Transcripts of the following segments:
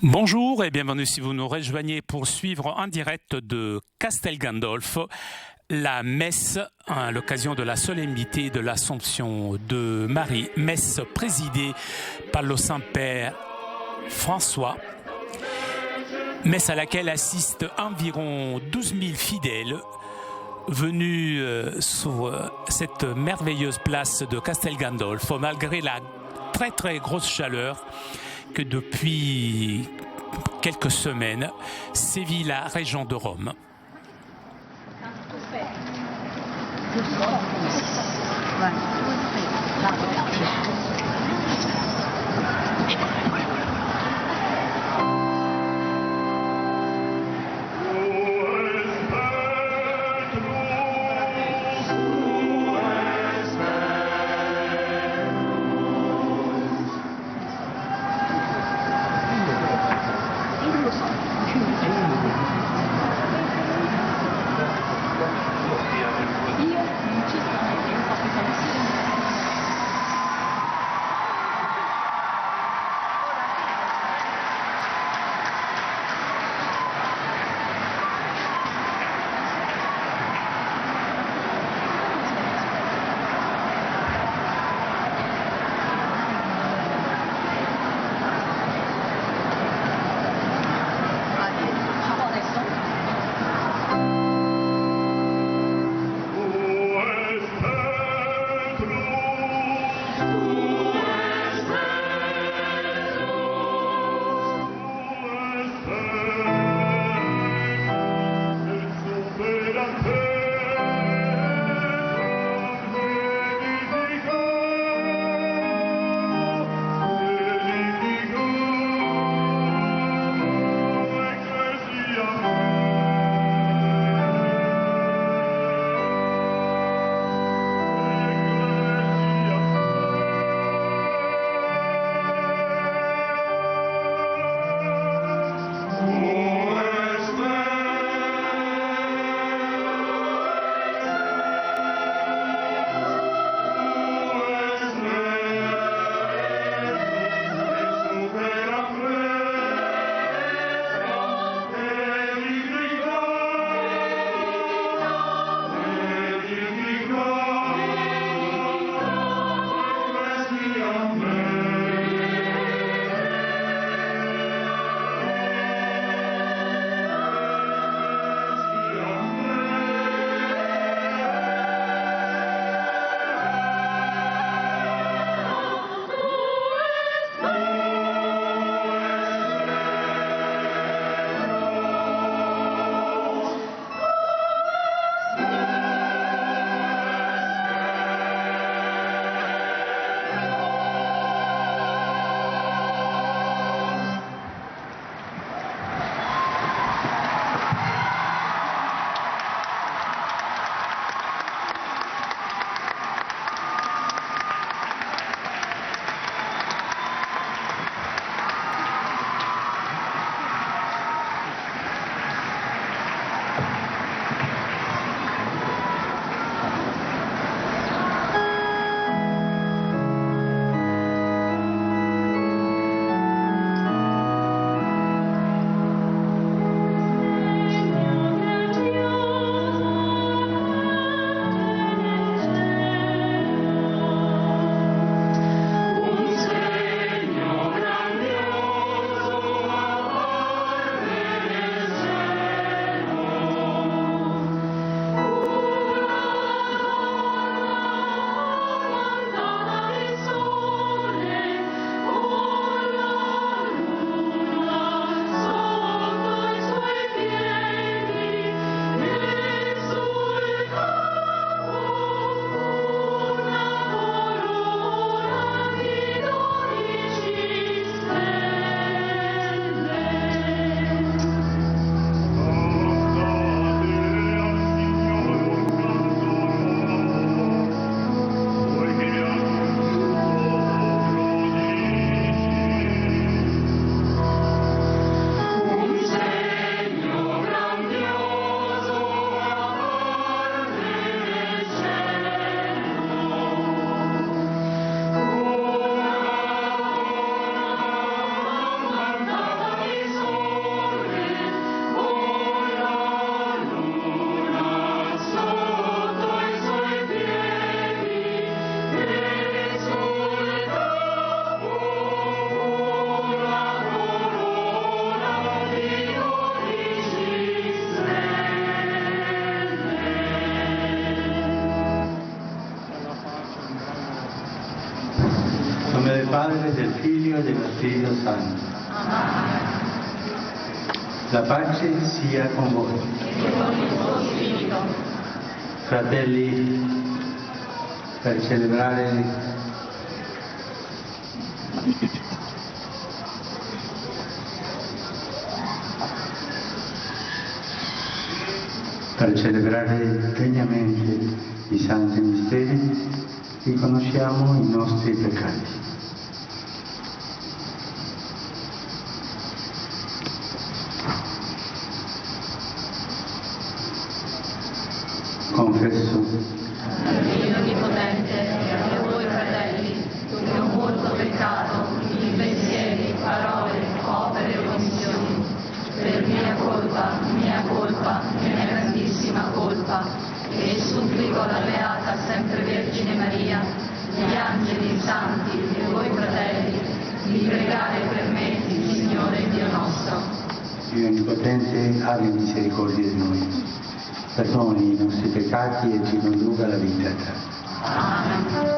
Bonjour et bienvenue si vous nous rejoignez pour suivre en direct de Castel Gandolfo la messe à l'occasion de la solennité de l'Assomption de Marie, messe présidée par le Saint-Père François, messe à laquelle assistent environ 12 000 fidèles venus sur cette merveilleuse place de Castel Gandolfo malgré la très grosse chaleur que depuis quelques semaines sévit la région de Rome. Padre, del Figlio e dello Spirito Santo. Amen. La pace sia con voi. E con il tuo spirito. Fratelli, per celebrare degnamente i santi misteri, riconosciamo i nostri peccati. Confesso Dio Onnipotente, e a voi fratelli, che ho molto peccato in pensieri, parole, opere e omissioni, per mia colpa, mia grandissima colpa, e supplico la Beata Sempre Vergine Maria, gli angeli, i santi e voi fratelli, di pregare per me, il Signore Dio nostro. Dio Onnipotente, abbia misericordia di noi, perdoni i nostri peccati e ci conduca alla vita eterna. Amen.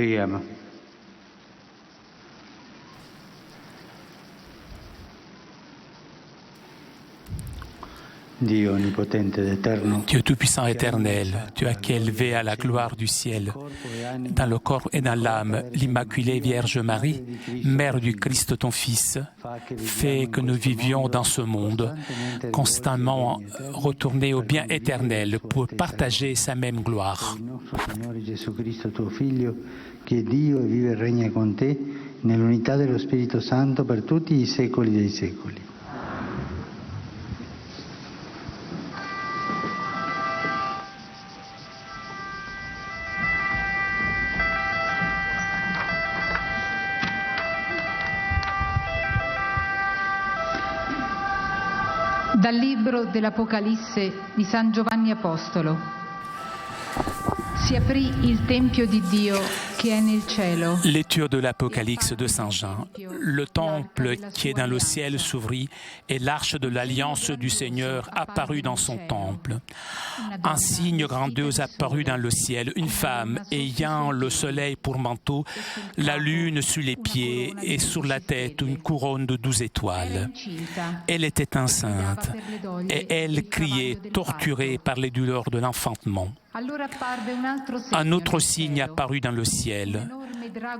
Preghiamo. Dio onnipotente ed eterno, Dieu tout-puissant éternel, tu as élevé à la gloire du ciel, dans le corps et dans l'âme, l'Immaculée Vierge Marie, Mère du Christ ton Fils, fais que nous vivions dans ce monde, constamment retournés au bien éternel pour partager sa même gloire. il nostro Signore Gesù Cristo, tuo Figlio, che è Dio e vive e regna con te, nell'unità dello Spirito Santo per tutti i secoli dei secoli. Dal libro dell'Apocalisse di San Giovanni Apostolo. Si aprì il Tempio di Dio che è nel cielo. Lecture de l'Apocalypse de Saint Jean. Le temple qui est dans le ciel s'ouvrit et l'arche de l'alliance du Seigneur apparut dans son temple. Un signe grandiose apparut dans le ciel, une femme ayant le soleil pour manteau, la lune sur les pieds et sur la tête une couronne de 12 étoiles. Elle était enceinte et elle criait, torturée par les douleurs de l'enfantement. Un autre signe apparut dans le ciel,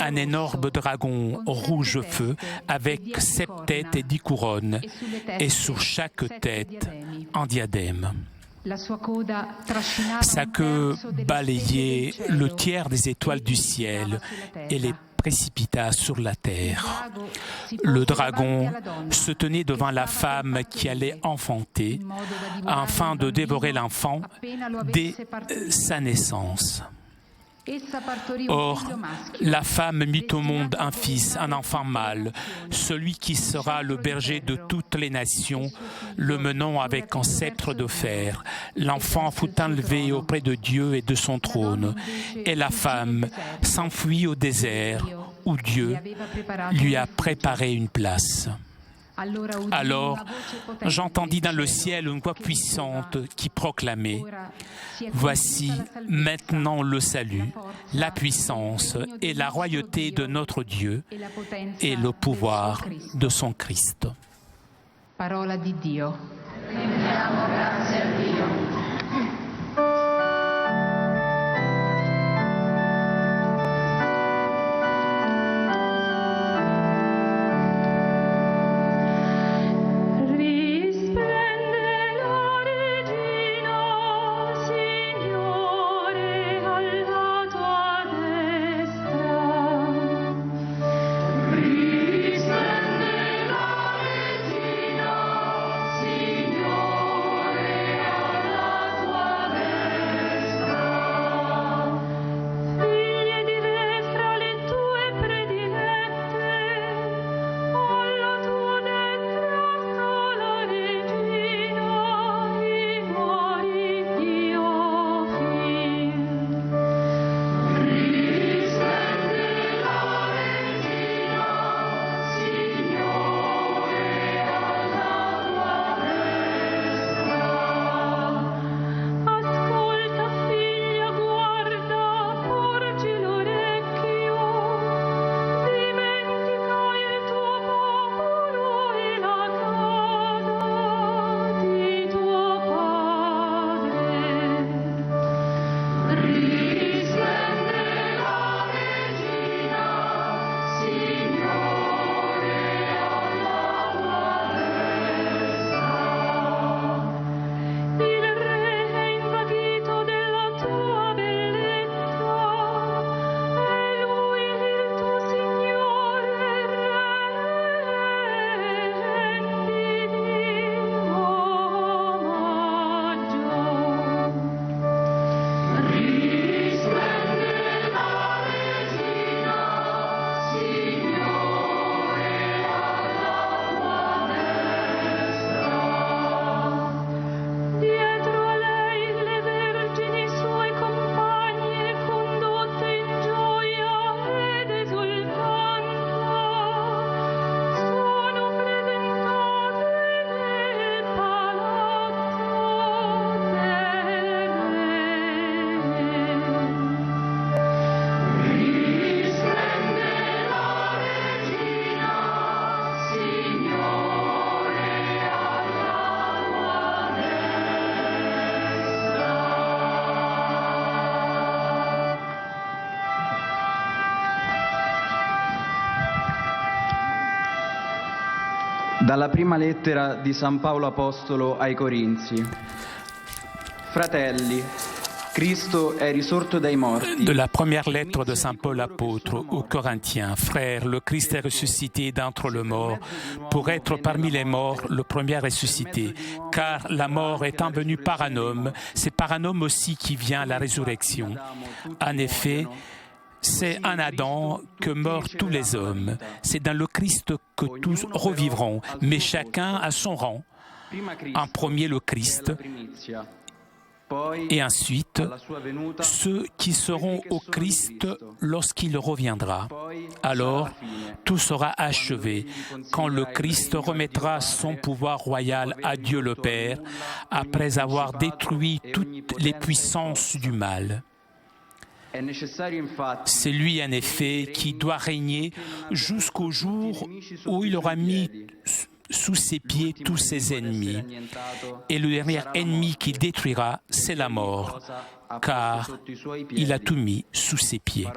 un énorme dragon rouge feu avec 7 têtes et 10 couronnes, et sur chaque tête un diadème. Sa queue balayait le tiers des étoiles du ciel et les précipita sur la terre. Le dragon se tenait devant la femme qui allait enfanter, afin de dévorer l'enfant dès sa naissance. Or, la femme mit au monde un fils, un enfant mâle, celui qui sera le berger de toutes les nations, le menant avec un sceptre de fer. L'enfant fut enlevé auprès de Dieu et de son trône, et la femme s'enfuit au désert, où Dieu lui a préparé une place. Alors, j'entendis dans le ciel une voix puissante qui proclamait « Voici maintenant le salut, la puissance et la royauté de notre Dieu et le pouvoir de son Christ. » Parola di Dio. Rendiamo grazie a Dio. Signore, Dalla prima lettera di San Paolo Apostolo ai Corinzi. Fratelli, Cristo è risorto dai morti. De la première lettre de Saint Paul apôtre aux Corinthiens. Frères, le Christ est ressuscité d'entre les morts pour être parmi les morts le premier ressuscité. Car la mort étant venue par un homme, c'est par un homme aussi qui vient la résurrection. En effet, c'est en Adam que meurent tous les hommes. C'est dans le Christ que tous revivront, mais chacun à son rang. En premier le Christ, et ensuite ceux qui seront au Christ lorsqu'il reviendra. Alors, tout sera achevé quand le Christ remettra son pouvoir royal à Dieu le Père, après avoir détruit toutes les puissances du mal. C'est lui, en effet, qui doit régner jusqu'au jour où il aura mis sous ses pieds tous ses ennemis. Et le dernier ennemi qu'il détruira, c'est la mort, car il a tout mis sous ses pieds.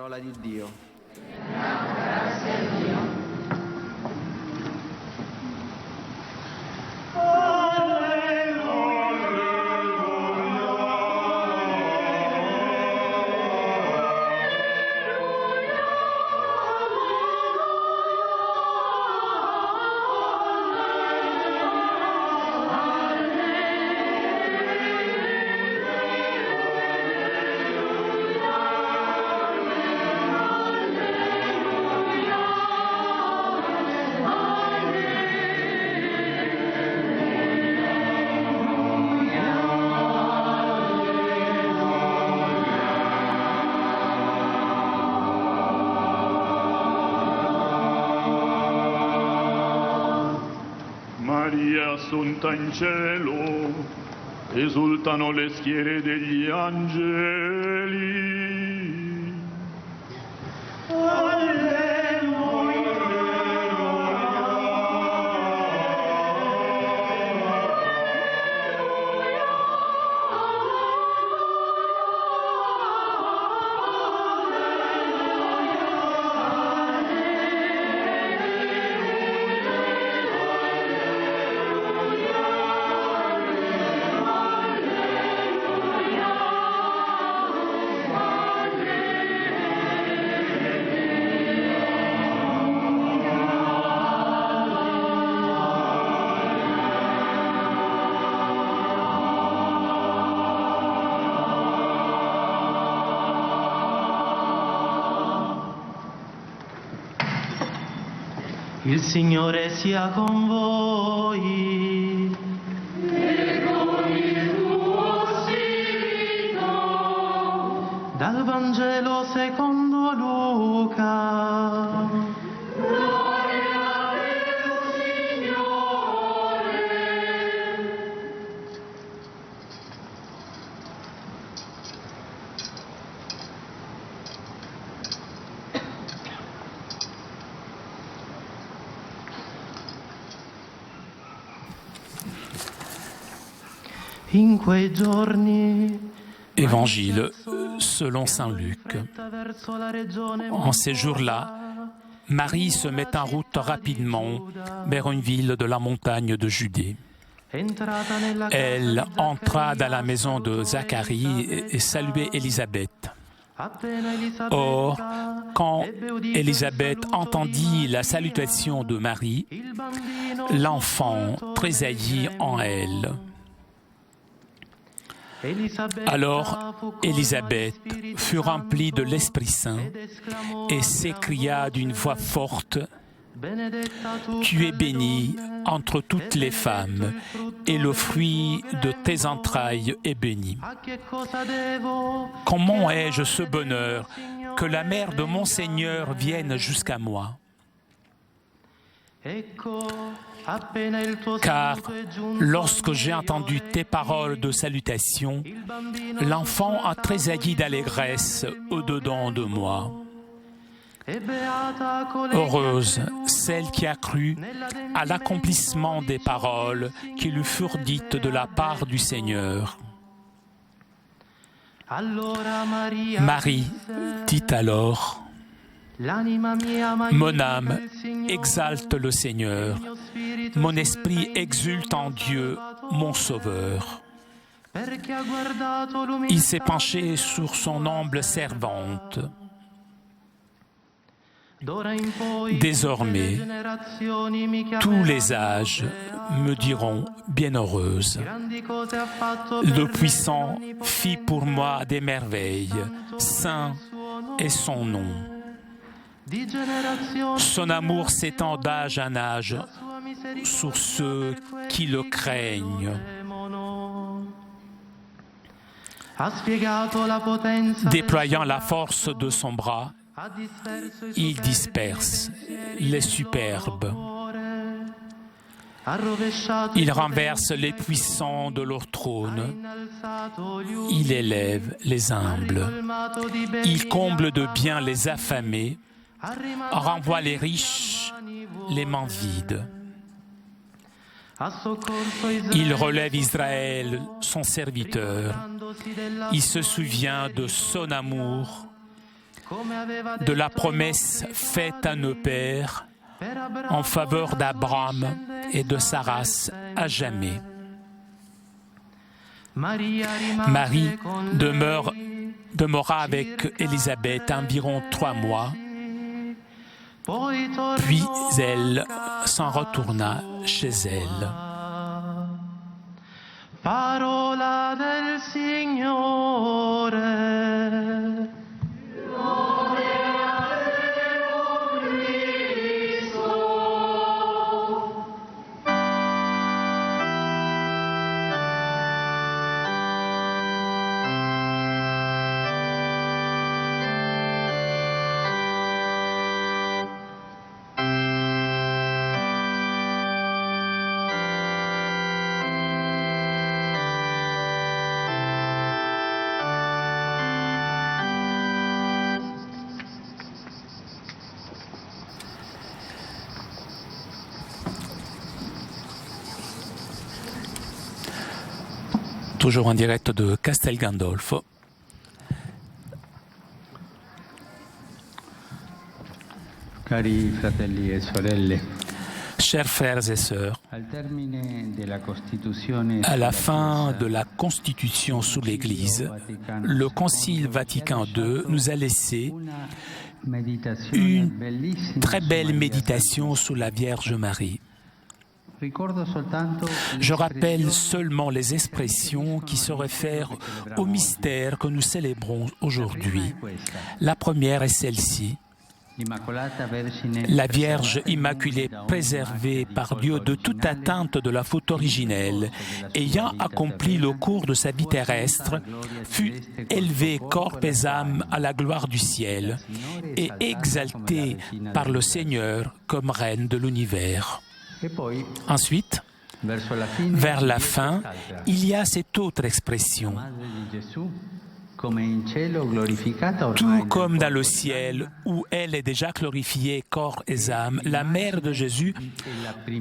Assunta in cielo, esultano le schiere degli angeli. Il Signore sia con voi. E con il tuo spirito. Dal Vangelo secondo Luca. Gloria a te, Signore. In quei giorni, Évangile selon saint Luc. En ces jours-là, Marie se met en route rapidement vers une ville de la montagne de Judée. Elle entra dans la maison de Zacharie et saluait Élisabeth. Or, quand Élisabeth entendit la salutation de Marie, l'enfant tressaillit en elle. Alors Élisabeth fut remplie de l'Esprit Saint et s'écria d'une voix forte: « Tu es bénie entre toutes les femmes, et le fruit de tes entrailles est béni. Comment ai-je ce bonheur que la mère de mon Seigneur vienne jusqu'à moi ? Car lorsque j'ai entendu tes paroles de salutation, l'enfant a tressailli d'allégresse au-dedans de moi. Heureuse celle qui a cru à l'accomplissement des paroles qui lui furent dites de la part du Seigneur. » Marie dit alors: « Mon âme exalte le Seigneur, Mon esprit exulte en Dieu, mon Sauveur. Il s'est penché sur son humble servante. Désormais, tous les âges me diront bienheureuse. Le Puissant fit pour moi des merveilles. Saint est son nom. Son amour s'étend d'âge en âge sur ceux qui le craignent. Déployant la force de son bras, il disperse les superbes. Il renverse les puissants de leur trône. Il élève les humbles. Il comble de bien les affamés, renvoie les riches, les mains vides. Il relève Israël, son serviteur. Il se souvient de son amour, de la promesse faite à nos pères en faveur d'Abraham et de sa race à jamais. Marie demeura avec Élisabeth environ 3 mois, puis elle s'en retourna chez elle. Parola del Signore. Toujours en direct de Castel Gandolfo. Cari fratelli e sorelle, Chers frères et sœurs, à la fin de la Constitution sous l'Église, le Concile Vatican II nous a laissé une très belle méditation sur la Vierge Marie. Je rappelle seulement les expressions qui se réfèrent au mystère que nous célébrons aujourd'hui. La première est celle-ci. La Vierge Immaculée, préservée par Dieu de toute atteinte de la faute originelle, ayant accompli le cours de sa vie terrestre, fut élevée corps et âme à la gloire du ciel et exaltée par le Seigneur comme reine de l'univers. Ensuite, vers la fin, il y a cette autre expression. Tout comme dans le ciel, où elle est déjà glorifiée corps et âme, la Mère de Jésus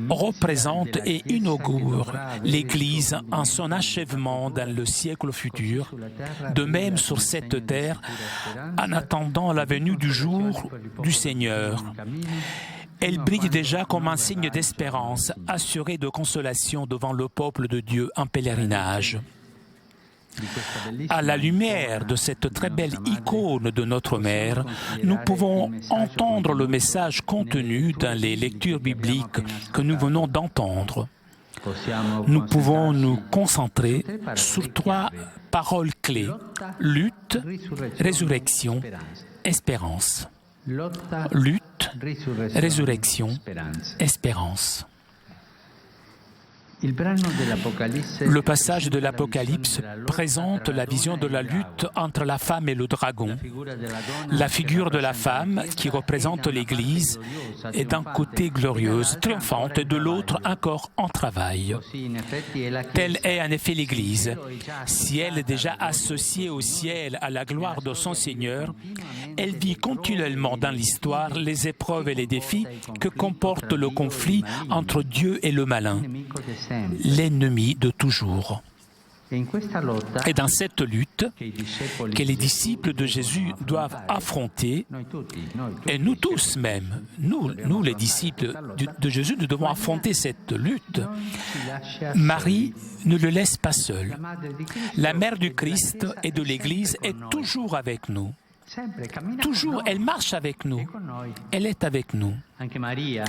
représente et inaugure l'Église en son achèvement dans le siècle futur, de même sur cette terre, en attendant la venue du jour du Seigneur. Elle brille déjà comme un signe d'espérance, assurée de consolation devant le peuple de Dieu en pèlerinage. À la lumière de cette très belle icône de notre Mère, nous pouvons entendre le message contenu dans les lectures bibliques que nous venons d'entendre. Nous pouvons nous concentrer sur 3 paroles clés: lutte, résurrection, espérance. Lutte, résurrection, espérance. Le passage de l'Apocalypse présente la vision de la lutte entre la femme et le dragon. La figure de la femme, qui représente l'Église, est d'un côté glorieuse, triomphante, et de l'autre encore en travail. Telle est en effet l'Église. Si elle est déjà associée au ciel à la gloire de son Seigneur, elle vit continuellement dans l'histoire les épreuves et les défis que comporte le conflit entre Dieu et le malin, l'ennemi de toujours. Et dans cette lutte que les disciples de Jésus doivent affronter, et nous tous même, nous les disciples de Jésus, nous devons affronter cette lutte, Marie ne le laisse pas seul. La mère du Christ et de l'Église est toujours avec nous. Toujours, elle marche avec nous. Elle est avec nous.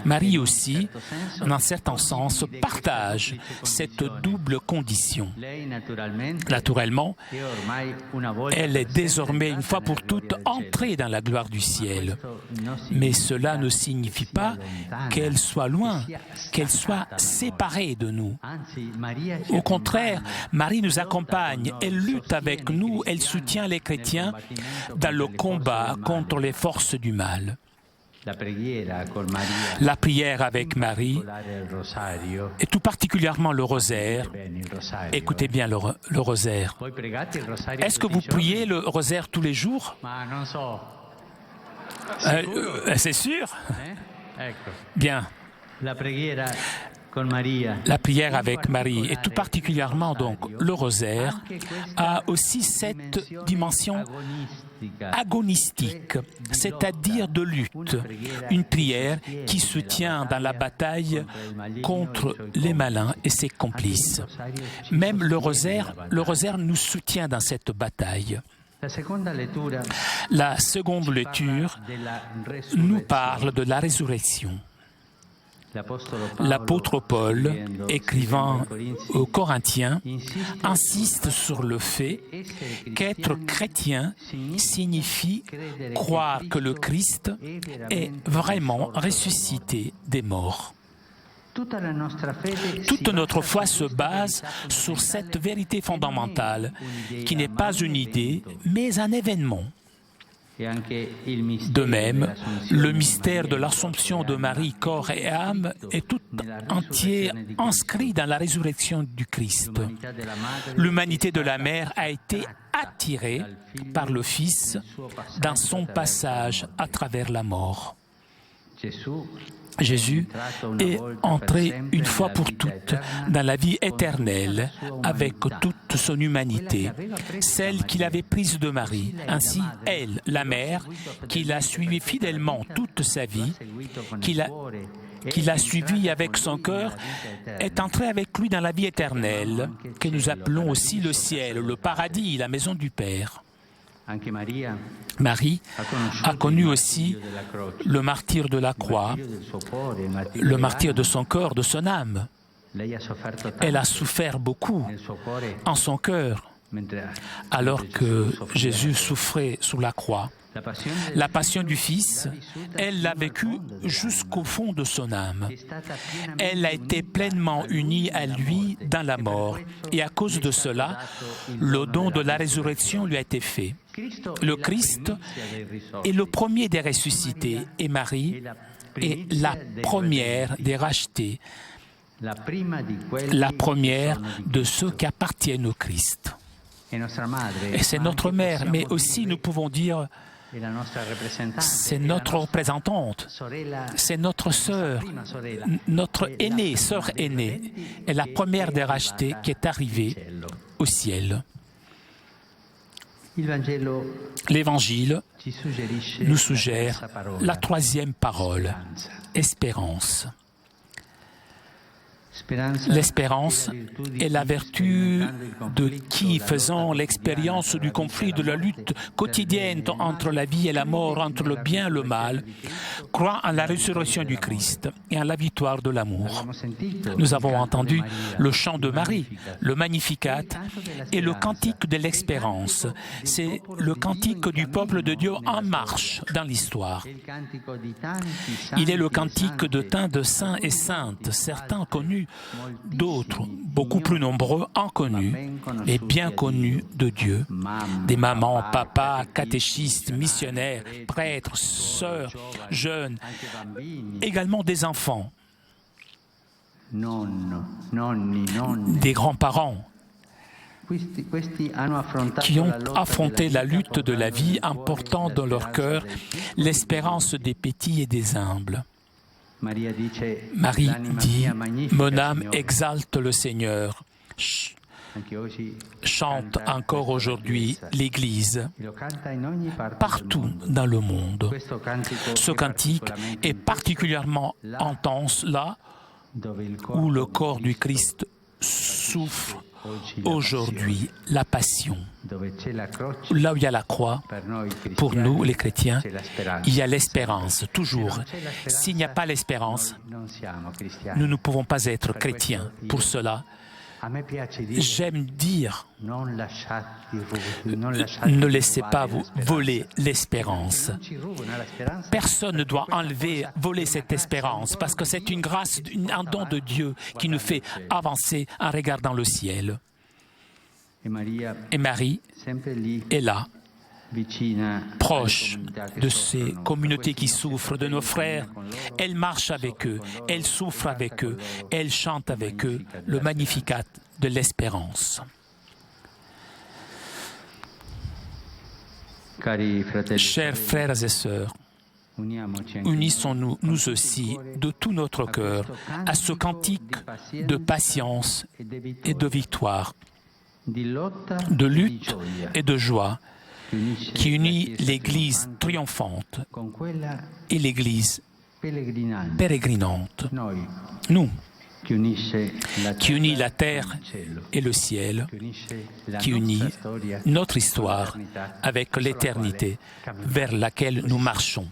Marie aussi, en un certain sens, partage cette double condition. Naturellement, elle est désormais, une fois pour toutes, entrée dans la gloire du ciel. Mais cela ne signifie pas qu'elle soit loin, qu'elle soit séparée de nous. Au contraire, Marie nous accompagne, elle lutte avec nous, elle soutient les chrétiens dans le combat contre les forces du mal. La prière avec Marie, et tout particulièrement le rosaire. Écoutez bien le rosaire. Est-ce que vous priez le rosaire tous les jours? C'est sûr? Bien. La prière avec Marie, et tout particulièrement donc le rosaire, a aussi cette dimension agonistique, c'est-à-dire de lutte, une prière qui se tient dans la bataille contre les malins et ses complices. Même le rosaire nous soutient dans cette bataille. La seconde lecture nous parle de la résurrection. L'apôtre Paul, écrivant aux Corinthiens, insiste sur le fait qu'être chrétien signifie croire que le Christ est vraiment ressuscité des morts. Toute notre foi se base sur cette vérité fondamentale, qui n'est pas une idée, mais un événement. De même, le mystère de l'Assomption de Marie, corps et âme, est tout entier inscrit dans la résurrection du Christ. L'humanité de la mère a été attirée par le Fils dans son passage à travers la mort. Jésus est entré une fois pour toutes dans la vie éternelle avec toute son humanité, celle qu'il avait prise de Marie. Ainsi, elle, la mère, qui l'a suivi fidèlement toute sa vie, qui l'a suivi avec son cœur, est entrée avec lui dans la vie éternelle, que nous appelons aussi le ciel, le paradis, la maison du Père. Marie a connu aussi le martyre de la croix, le martyre de son corps, de son âme. Elle a souffert beaucoup en son cœur, alors que Jésus souffrait sous la croix. La passion du Fils, elle l'a vécue jusqu'au fond de son âme. Elle a été pleinement unie à lui dans la mort, et à cause de cela, le don de la résurrection lui a été fait. Le Christ est le premier des ressuscités, et Marie est la première des rachetés, la première de ceux qui appartiennent au Christ. Et c'est notre mère, mais aussi nous pouvons dire c'est notre représentante, c'est notre sœur, notre aînée, sœur aînée, est la première des rachetés qui est arrivée au ciel. L'Évangile nous suggère la troisième parole, espérance. L'espérance est la vertu de qui, faisant l'expérience du conflit de la lutte quotidienne entre la vie et la mort, entre le bien et le mal, croit en la résurrection du Christ et en la victoire de l'amour. Nous avons entendu le chant de Marie, le Magnificat et le cantique de l'espérance. C'est le cantique du peuple de Dieu en marche dans l'histoire. Il est le cantique de tant de saints et saintes, certains connus, d'autres, beaucoup plus nombreux, inconnus et bien connus de Dieu. Des mamans, papas, catéchistes, missionnaires, prêtres, sœurs, jeunes, également des enfants, des grands-parents qui ont affronté la lutte de la vie en portant dans leur cœur l'espérance des petits et des humbles. Marie dit « Mon âme exalte le Seigneur. chante encore aujourd'hui l'Église partout dans le monde. Ce cantique est particulièrement intense là où le corps du Christ souffre aujourd'hui la passion. Là où il y a la croix, pour nous les chrétiens, il y a l'espérance, toujours. S'il n'y a pas l'espérance, nous ne pouvons pas être chrétiens. Pour cela, j'aime dire, ne laissez pas vous voler l'espérance. Personne ne doit voler cette espérance, parce que c'est une grâce, un don de Dieu qui nous fait avancer en regardant le ciel. Et Marie est là, proche de ces communautés qui souffrent, de nos frères. Elle marche avec eux, elle souffre avec eux, elle chante avec eux le Magnificat de l'espérance. Chers frères et sœurs, unissons-nous, nous aussi, de tout notre cœur, à ce cantique de patience et de victoire, de lutte et de joie, qui unit l'Église triomphante et l'Église pérégrinante. Nous, qui unit la terre et le ciel, qui unit notre histoire avec l'éternité vers laquelle nous marchons.